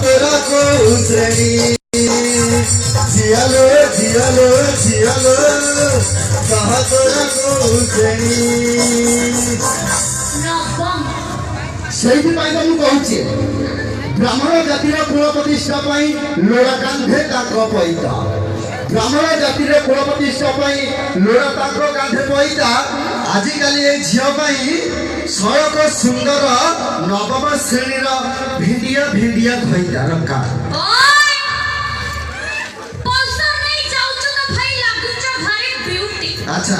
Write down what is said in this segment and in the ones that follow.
तोरा को श्रेणी झियालो झियालो झियालो कहा तोरा को श्रेणी ସେଇଥିପାଇଁ ତ ମୁଁ କହୁଛି ବ୍ରାହ୍ମଣ ଜାତିର କୁଳ ପ୍ରତିଷ୍ଠା ପାଇଁ ଲୋଡ଼ା କାନ୍ଧେ ତାଙ୍କ ପଇତା ବ୍ରାହ୍ମଣ ଜାତିର କୁଳ ପ୍ରତିଷ୍ଠା ପାଇଁ ଲୋଡ଼ା ତାଙ୍କ କାନ୍ଧେ ପଇତା ଆଜିକାଲି ଏ ଝିଅ ପାଇଁ ସଡ଼କ ସୁନ୍ଦର ନବମ ଶ୍ରେଣୀର ଭିଣ୍ଡିଆ ଭିଣ୍ଡିଆ ଧଇତା ରଙ୍କା अच्छा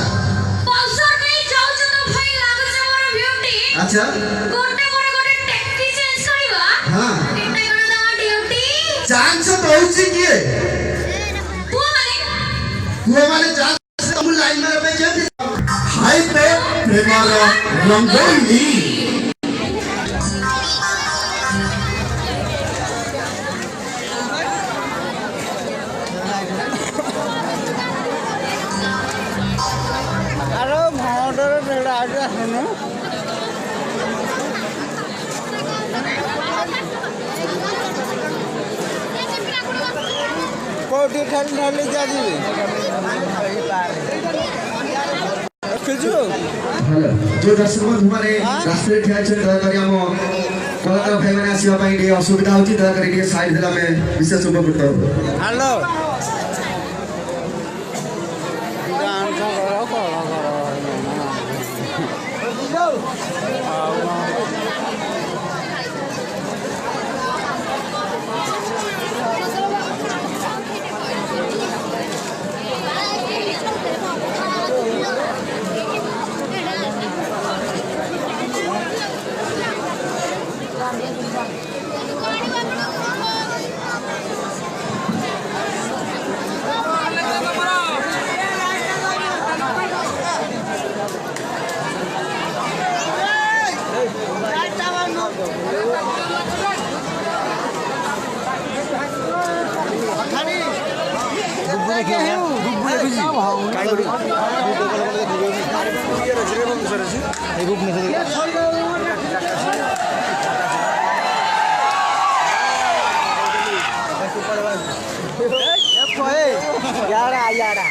अच्छा हाँ चांस पहुंची किए वो माने चांस तुम लाइन में रहे क्या हाय पे प्रेमारा रंगोली अरे भावडर नेड़ा आजा सुनो कोटी खाली ढाली जा दिवे किजु हेलो जो दर्शक हमारे राष्ट्रीय ठिया छ दयाकरी हम कलाकार भाई माने आसीबा पई डी असुविधा होची दयाकरी डी साइड देला में विशेष उपकृत हो हेलो यारा यारा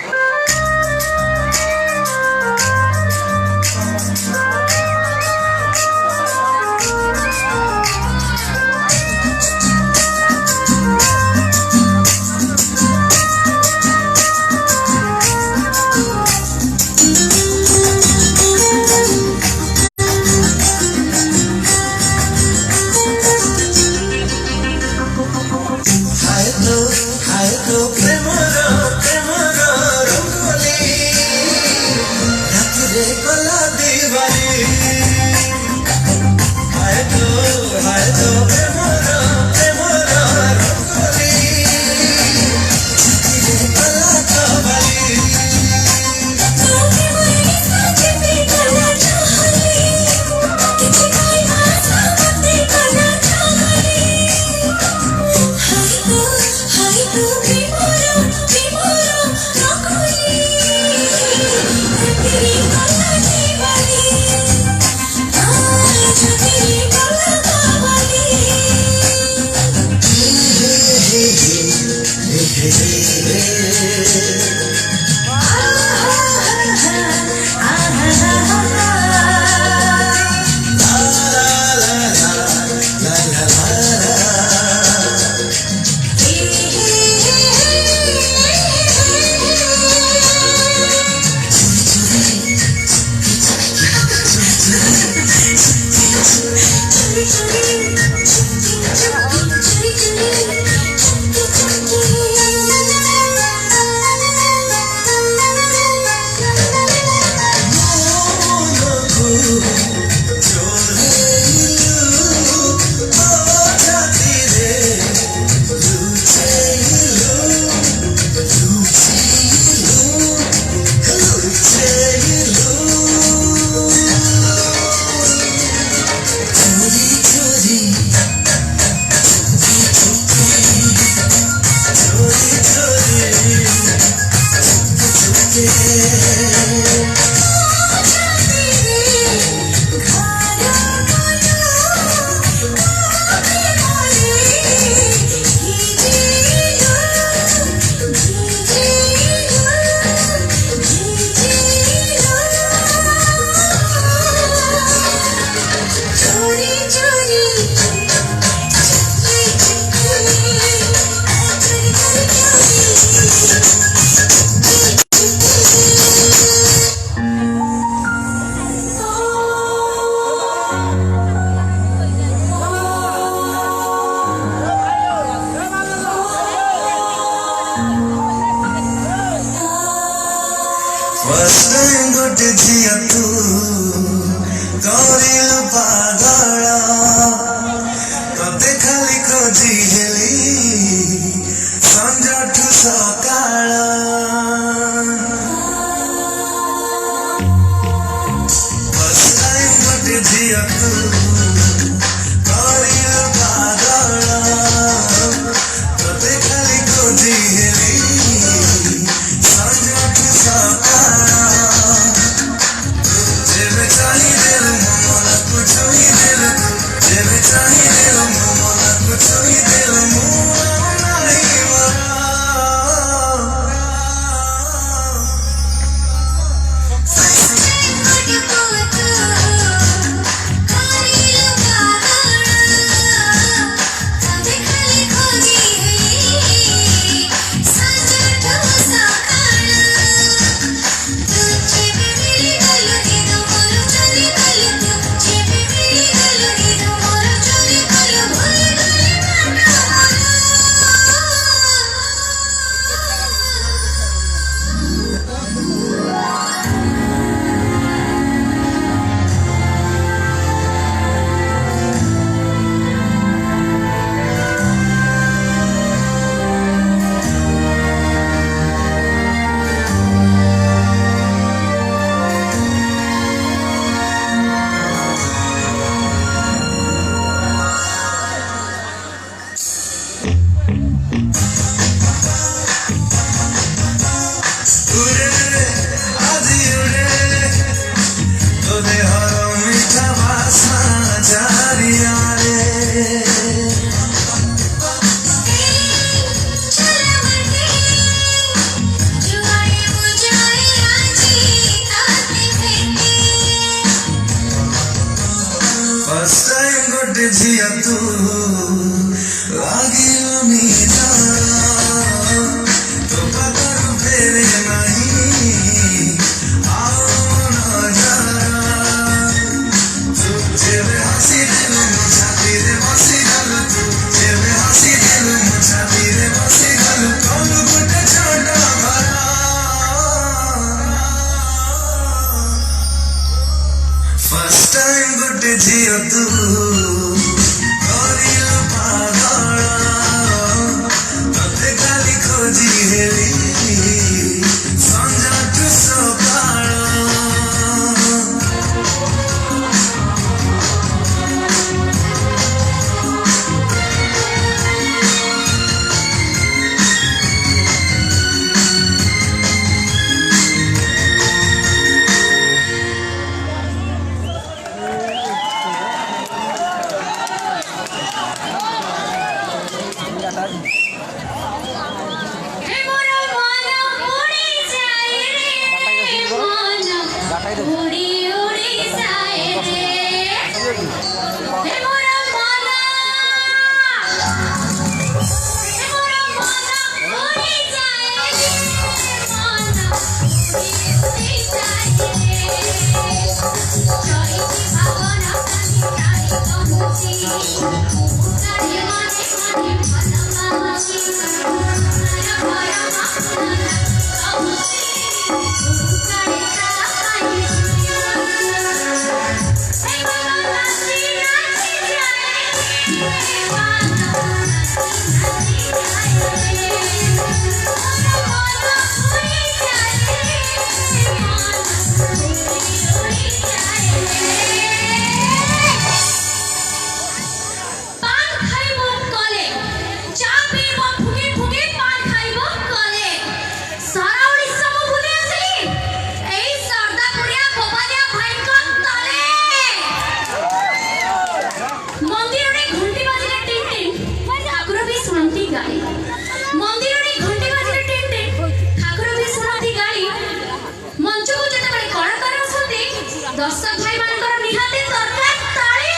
दर्शक भाई मानकर निहाती दरकार ताली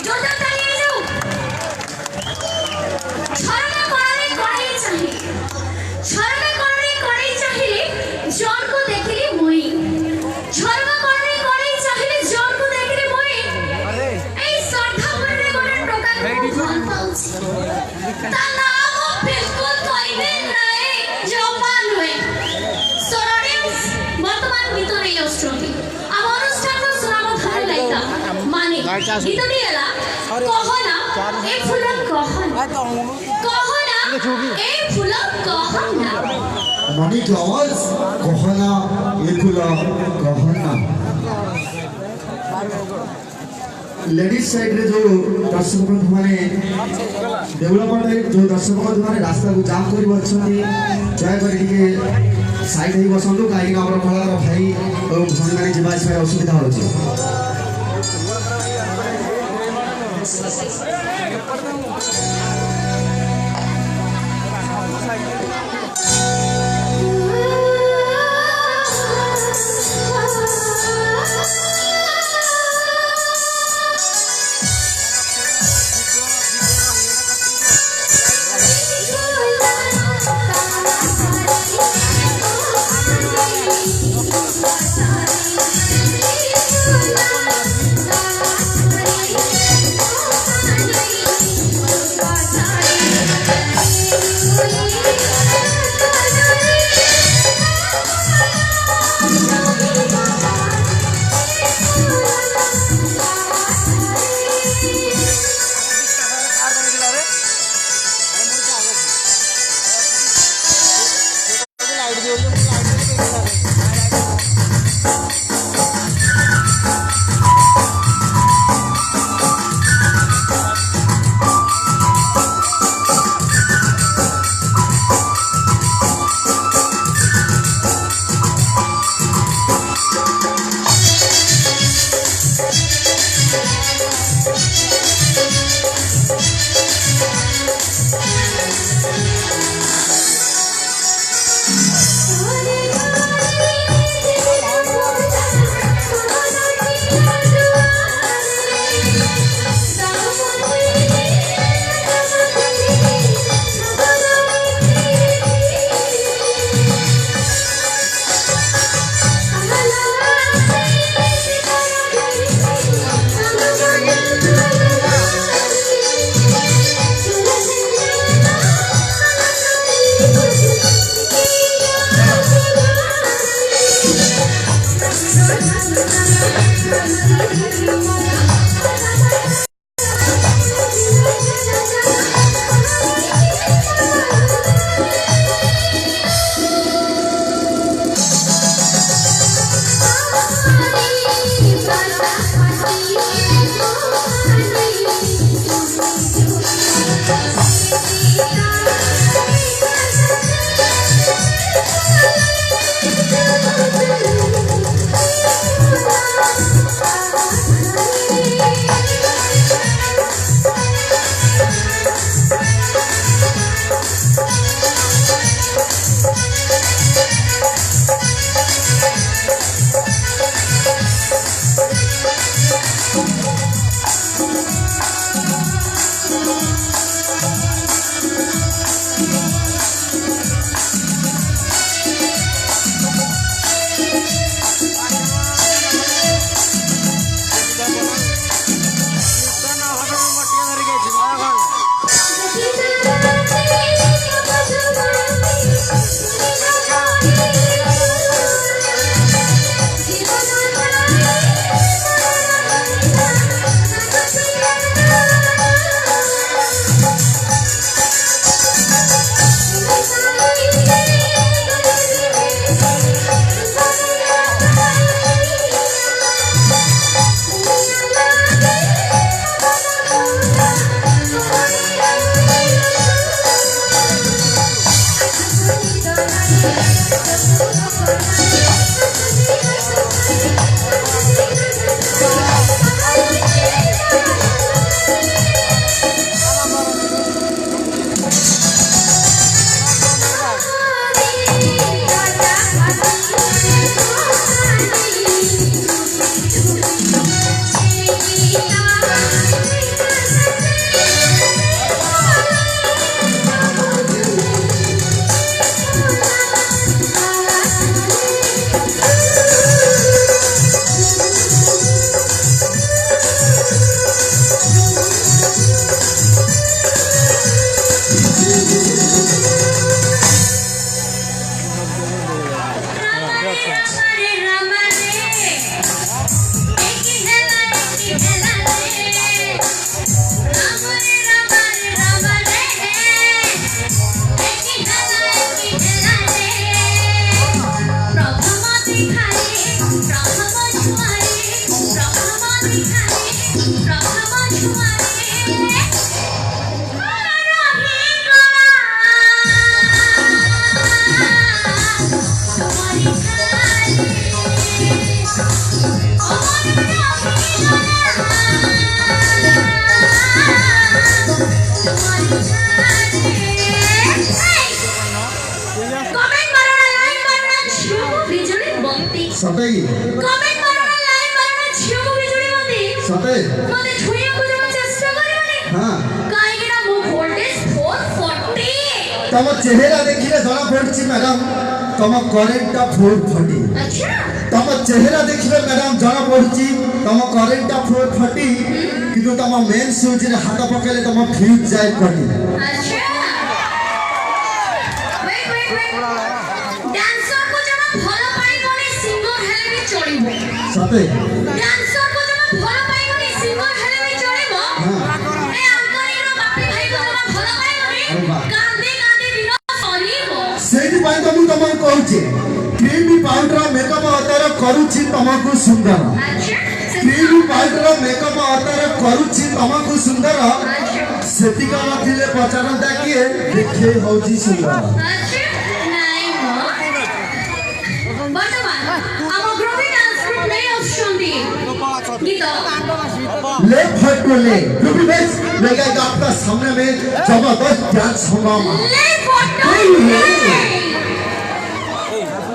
जोरदार ताली हे जाऊ छरना कोणारे कोणाई चाहि छरना कोणारे कोणाई चाहिले जन को देखिली मोई छरना कोणारे कोणाई चाहिले जन को देखिली मोई ए श्रद्धा मने गोटे टोका को भल पाउछि ता नाम बिल्कुल कहिबे नै जवान हुए सोरडियंस वर्तमान गीत नै आउछथि अब अनुष्ठान सुनाम थाले लाइता माने गीत दिएला कहना ए फूल कहना कहना ए फूल कहना मनी की आवाज कहना ये फूल कहना लेडीज साइड रे जो दर्शक बंधु माने डेवलपमेंट रे जो दर्शक बंधु माने रास्ता को जाम करि बछथि दया करि के साइड हे बसंतु काई हमर कलाकार भाई और भनी माने जिबा से असुविधा होछि Bye. नहीं कमेंट मारो ना लाइक मारो ना झियो को बिजुली सते मते छुइया को जमा चेष्टा करिवनी हां काहे कि ना मो वोल्टेज 440 तम चेहरा देखिले जଣା पड़छि मैडम तम करेंट 440 अच्छा तम चेहरा देखिले मैडम जଣା पड़छि तम करेंट 440 किंतु तम मेन स्विच रे हाथ पकेले तम फ्यूज जाय कटी अच्छा वेट डांसर को जमा भलो पाइबनी सिंगर हेले भी चलिबो सते डांसर को जमा भलो पाइबनी सिंगर हेले भी चलिबो ए अंकल रो बापी भाई को जमा भलो पाइबनी कांदे दिन सरीबो सेठी पाई तो मु तमन कहूची क्रीम पाउडर मेकअप अतर करूची तमको सुंदर अच्छा क्रीम पाउडर मेकअप अतर करूची तमको सुंदर सेटिका नथिले पचारंता किए देखे होजी सुंदर अच्छा नाही मो वर्तमान हम ग्रुप डांस ग्रुप नहीं आछुंदी गीत लेफ्ट टू ले रूबी बेस लेगा आपका सामने में जबरदस्त डांस होगा ले फोटो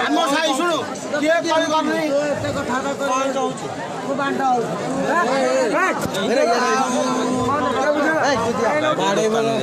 ଆମ ସାଇ ଶୁଣୁ କିଏ କଳି କରୁନି ଏତେ କଥା କଣ ଚାହୁଁଛୁ ମୁଁ ବାଣ୍ଟା ହଉଛି ବାଡେଇ ବୋଲ ले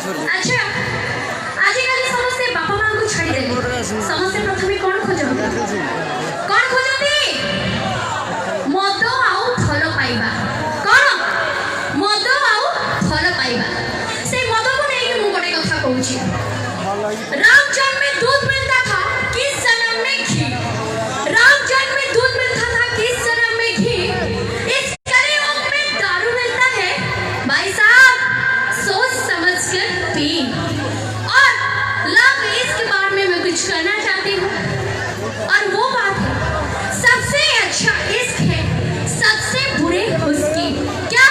ଆଚ୍ଛା ଆଜିକାଲି ସମସ୍ତେ ବାପା ମାଙ୍କୁ ଛାଡ଼ିଦେଲେ ସମସ୍ତେ ପ୍ରଥମେ କ'ଣ ଖୋଜନ୍ତି ମଦ ଆଉ ଭଲ ପାଇବା କ'ଣ ମଦ ଆଉ ଭଲ ପାଇବା ସେ ମଦକୁ ନେଇକି ମୁଁ ଗୋଟେ କଥା କହୁଛି राम जन्म में दूध मिलता था किस जन्म में घी राम जन्म में दूध मिलता था किस जन्म में घी इस कलयुग में दारू मिलता है भाई साहब सोच समझ कर पी और लव इसके बारे में मैं कुछ करना चाहती हूँ और वो बात है सबसे अच्छा इश्क है सबसे बुरे उसकी क्या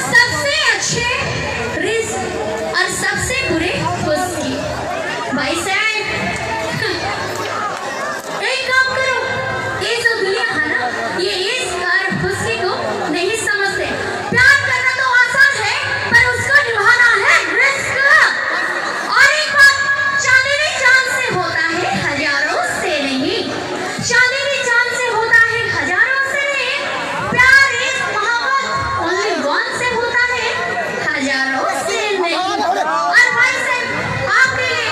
सबसे अच्छे रिस्क और सबसे बुरे उसकी भाई साहब एक काम करो ये जो दुनिया है ना ये इश्क और खुशी को नहीं समझते प्यार करना तो आसान है पर उसको निभाना है रिस्क और एक बात चांदनी चांद से होता है हजारों से नहीं चांदनी चांद से होता है हजारों से नहीं प्यार इश्क मोहब्बत ओनली वन से होता है हजारों से नहीं और भाई साहब आपके लिए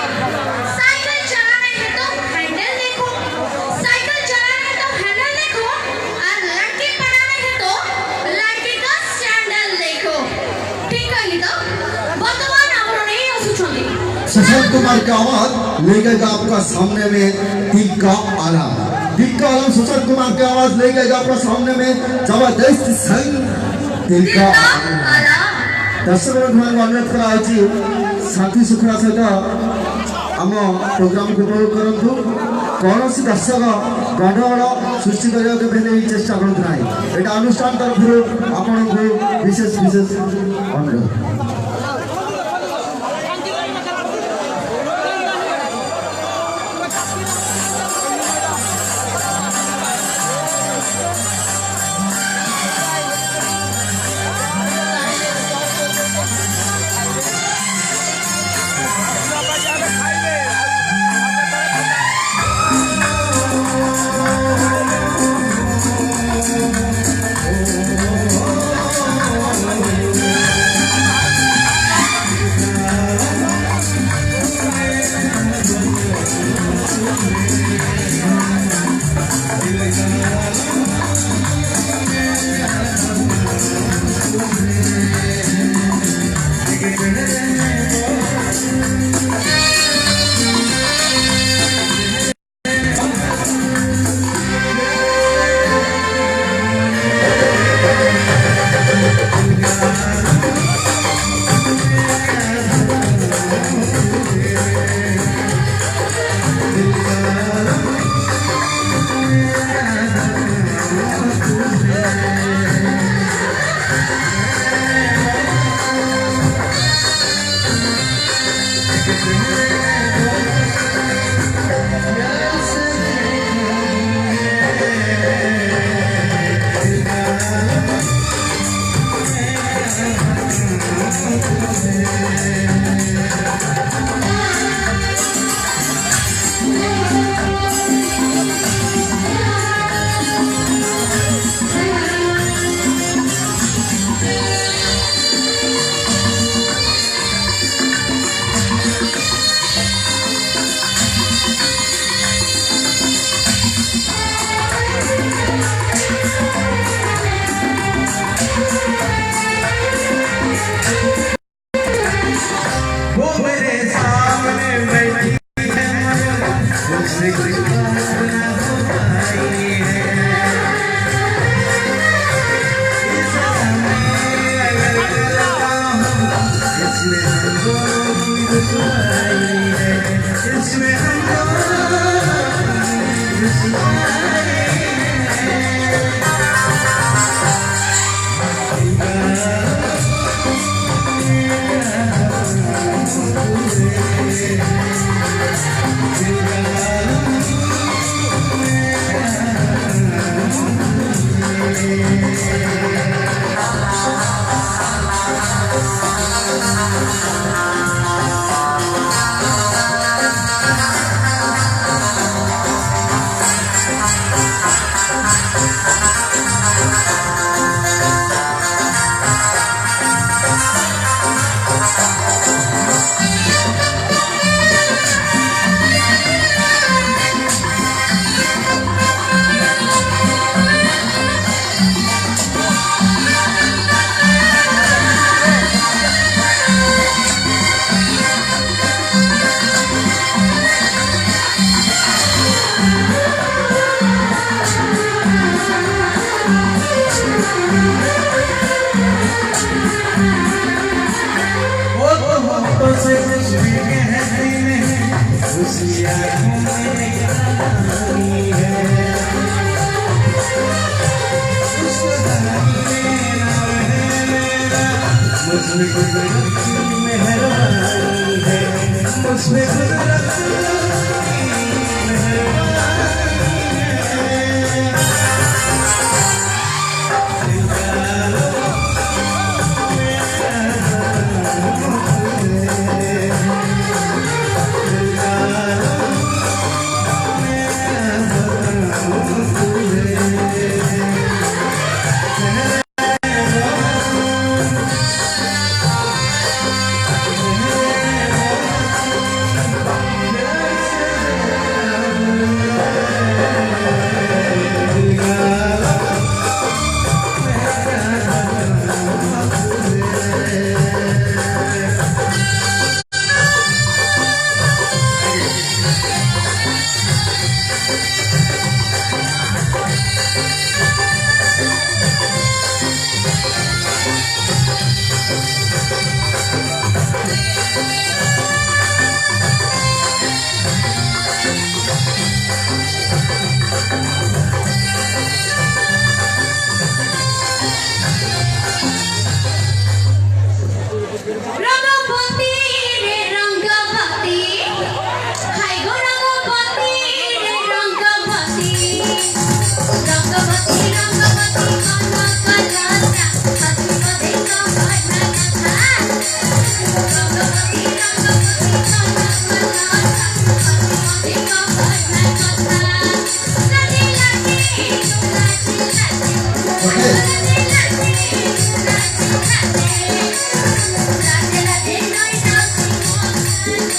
साइकिल चलाने है तो हैंडल देखो साइकिल चलाने है तो हैंडल देखो और लड़की पढ़ाने है तो लड़की का सैंडल देखो ठीक है तो वर्तमान আমরা नहीं सोचोगे सुशांत कुमार की आवाज ले गएगा आपका सामने में दिल का आलम सुशांत कुमार की आवाज ले गएगा आपका सामने में जबरदस्त संग दिल का आला दर्शक अनुरोध कराई शांति सुखरा सहित आम प्रोग्राम को उपभोग करूँ कौन सी दर्शक गंडगोल सृष्टि करने के चेष्टा करते ना यहाँ अनुष्ठान तरफ आपन को विशेष विशेष अनुरोध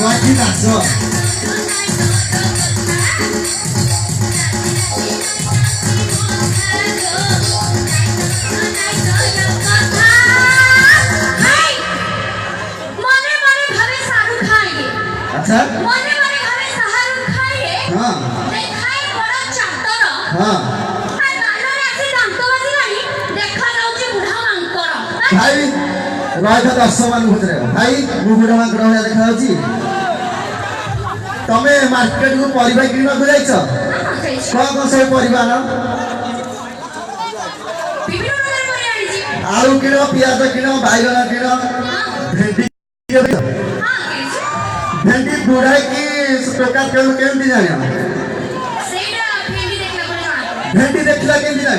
बाकी नाच अच्छा हाँ हाँ भाई रही 10 मान भोजरे भाई मु बुढ़ा मांकर देखा तमे मार्केट को परिबा किणवा को जाइछ कौन कौन सब परिबा आनो आलू किणो पियाज किणो बैगन किणो भेंडी बुढ़ा की टोका केम केम दिन जानियो भेंडी देखला केम दिन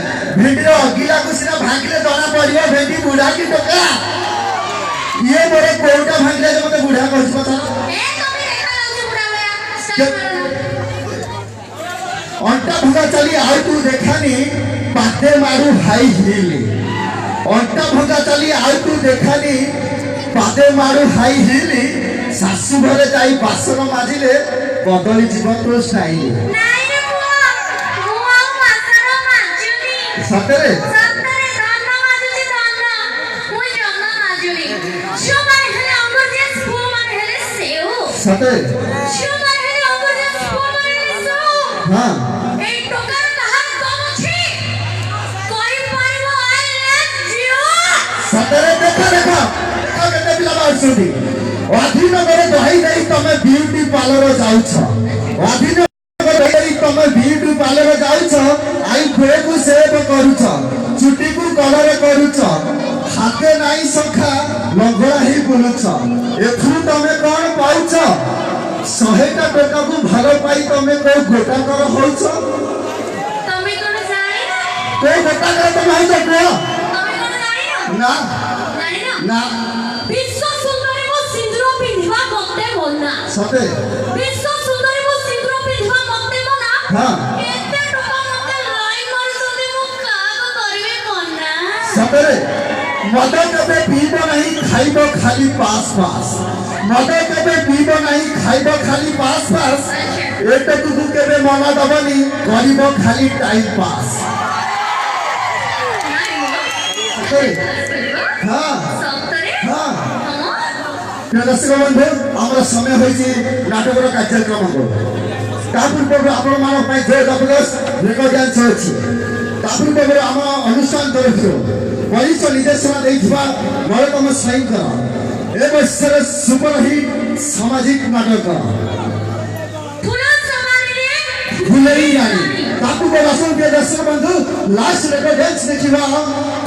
भेंडी रो अगिला को सिना भागले जना पड़ियो भेंडी बुढ़ा की टोका ये मोरे कोउटा भागले जे मते बुढ़ा कहछ पता अंटा भंगा चली आउ तू देखानी पाते मारू हाई हिल अंटा भंगा चली आउ तू देखानी पाते मारू हाई हिल सासु घरे जाई बासन माजिले बदली जीवन तो स्टाइल सतरे सतरे हाँ सतरे देखा देखा केते पिला बाउसुदी अधीन करे दही देई तमे ब्यूटी पार्लर जाउछ अधीन करे देई तमे ब्यूटी पार्लर जाउछ आई फेरे को सेव करूछ चुटी को कलर करूछ हाथे नाई सखा लगड़ा ही बुलुछ एथु तमे कोन पाउछ 100टा टका को भाग पाई तमे को गोटा कर होउछ तमे कोन जानि को गोटा कर तमे होउछ को तमे कोन जानि ना जानि ना विश्व सुंदरी मो सिंदूर पिंधवा मते बोलना सते विश्व सुंदरी मो सिंदूर पिंधवा मते बोलना हां केते टका मते लाई मारुसते मो काग करबे कोना सतरे मद कबे पीबो नहीं खाइबो खाली पास पास मद कबे पीबो नहीं खाइबो खाली पास पास एटा तू केबे मना दबनी करिबो खाली टाइम पास सतरे हाँ हाँ प्रिय दर्शक बंधु आमर समय होइछि नाटकर कार्यक्रम को तापूर्व आपण मान पई जय जबरदस्त रेकर्ड डांस अछि तापूर्व आम अनुष्ठान तरफ वरिष्ठ निर्देशना देथिबा नरोत्तम साईंकर ए वर्षर सुपर हिट सामाजिक नाटक फुला समाने भुलई रानी तापूर्व दर्शक प्रिय दर्शक बंधु लास्ट रेकर्ड डांस देखिबा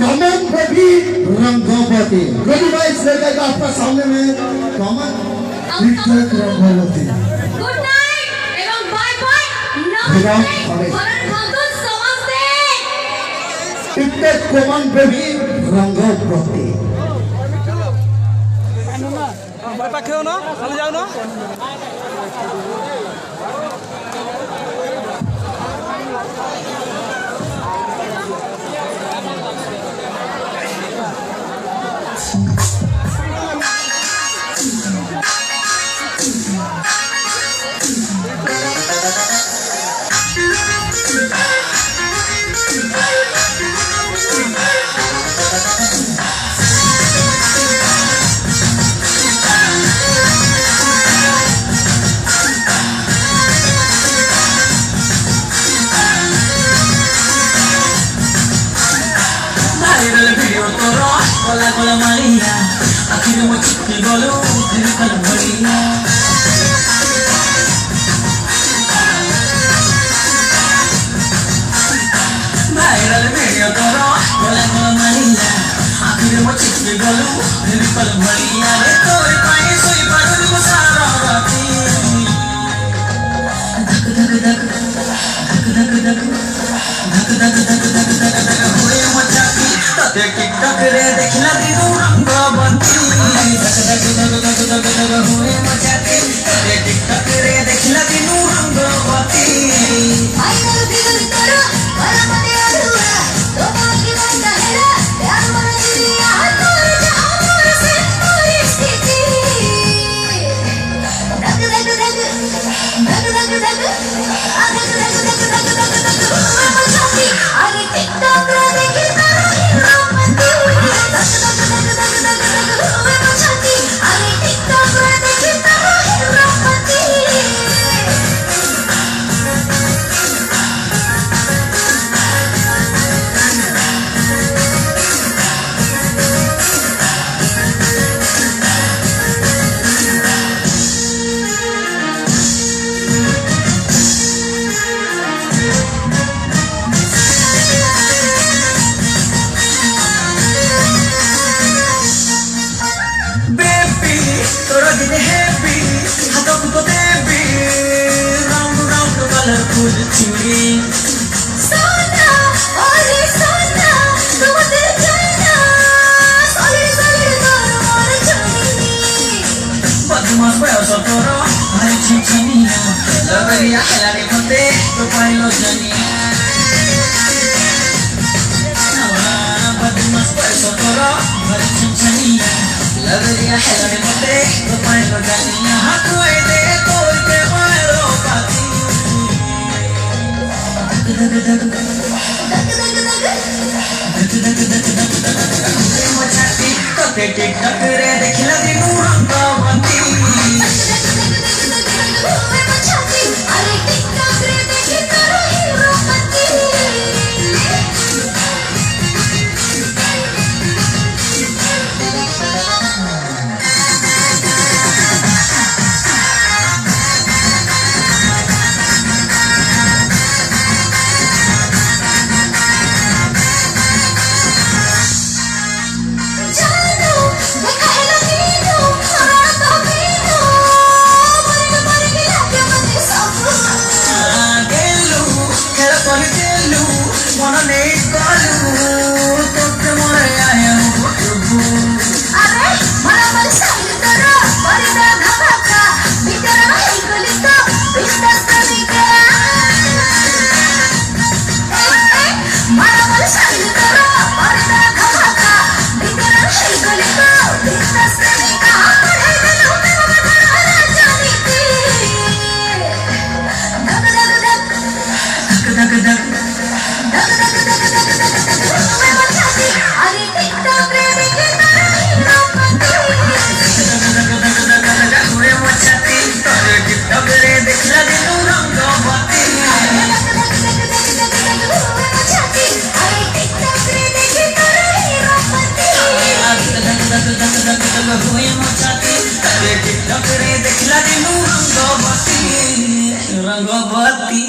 कमन बेबी रंगवती गुड वाइस लेकर आपका सामने में कमन विक्रम रंगवती गुड नाइट एवं बाय बाय नमस्ते भरत बंधु समझते इतने कमन बेबी रंगवती पाखे हो ना चले जाओ ना Hola hola María, aquí no me chique golo, tiene con María. Viral video toro, hola hola María, aquí no me chique golo, tiene con María. Estoy país soy para no pasar a ti. Dak dak dak dak dak dak dak dak dak dak dak dak TikTok रे देखला दिनु रंगवती धक धक धक धक धक धक हुए मचाती रे टिकटक रे देखला दिनु रंगवती फाइनल फिगर करो परमते अधूरा तो बाकी बंदा है प्यार मन दिया तोर जामोर से पूरी स्थिति धक धक धक धक धक धक धक मचाती अरे टिकटॉक रे देखी तारा हीरोपति धक धक धक धक धक मचाती अरे टिकटॉक रे देखी तारा हीरोपति बेबी तोरा दिन हैप्पी हाथों को देबी राउंड राउंड कलरफुल चूड़ी सोना ओरे सोना तुम दिल जाना सोले सोले तोर मोर चोरी बदमाश बयस तोर भाई छिछनिया लगरिया खेलाड़ी मते तो पाइलो जनिया बदमाश बयस तोर भाई छिछनिया लगरिया खेलाड़ी मते तो पाइलो जनिया हाथों दे तोर के मारो पाती धक धक धक मचाती तोते टिकटक रे देखला दिनु रंगवती अरे टिकटॉक रे देखी तारा हीरोपति जानो देखा है लकीनो रात बीनो मरन मर गया क्या मत सब गेलु खेल कहि गेलु मन नहीं कलु तोते मोरे आया बुटबु अरे मला मन साइल करो परिदा धमाका भीतर है गली तो बिंदास तरीका मला मन साइल करो परिदा धमाका भीतर है गली तो बिंदास तरीका पढ़े दिलों में मगर जानी थी धक धक धक धक धक धक मैं मचाती अरे टिकटॉक रे देखी तारा हीरोपति हुए मचाती तोरे टिकटक रे देखला दिनु रंगवती हुए मचाती तोरे टिकटक रे देखला दिनु रंगवती रंगवती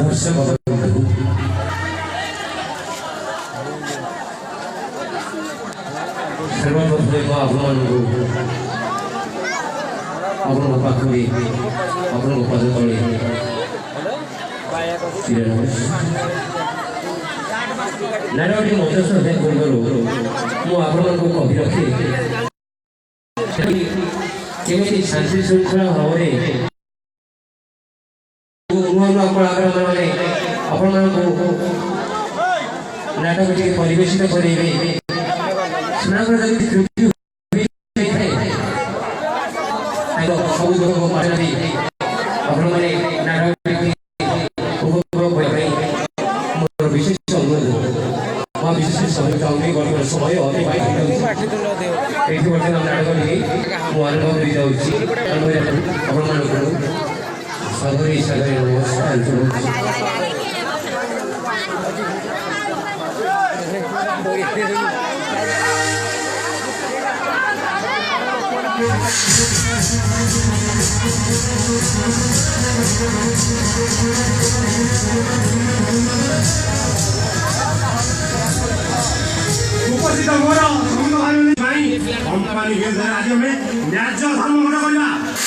दर्शक बंधु सर्वप्रथमे ଆପଣଙ୍କ ପାଖରେ ଆପଣଙ୍କ ପାଦ ତଳେ ନାରାୟଣଟି ମଞ୍ଚ ସହିତ ପୂର୍ବରୁ ମୁଁ ଆପଣଙ୍କୁ କହି ରଖି କେମିତି ଶାନ୍ତି ଶୃଙ୍ଖଳା ଭାବରେ ନୂଆ ନୂଆ କଳାକାରମାନେ ଆପଣମାନଙ୍କୁ ନାଟକ ଟିକେ ପରିବେଷିତ କରିବେ ସେମାନଙ୍କର ଯଦି ତ୍ରୁଟି ହୋଇଥାଏ ସବୁ ଲୋକ ପାଠରେ ଆପଣମାନେ ନାଟକ ଉପଭୋଗ କରିବା ପାଇଁ ମୋର ବିଶେଷ ଅନୁରୋଧ ମୋ ବିଶେଷ ସମୟ ସମୟ ଅତିବାହିତ ଏଇଠି ବର୍ତ୍ତମାନ ନାଟକ ଟିକେ ମୁଁ ଆରମ୍ଭ କରିଯାଉଛି ଆପଣମାନଙ୍କୁ ସାଗରୀ ସାଗରୀ ନମସ୍କାର ଜଣାଉଛି। उपस्थित मोर संघ भाई कंपनी के राज्य में न्याय्य धर्म गठन करवा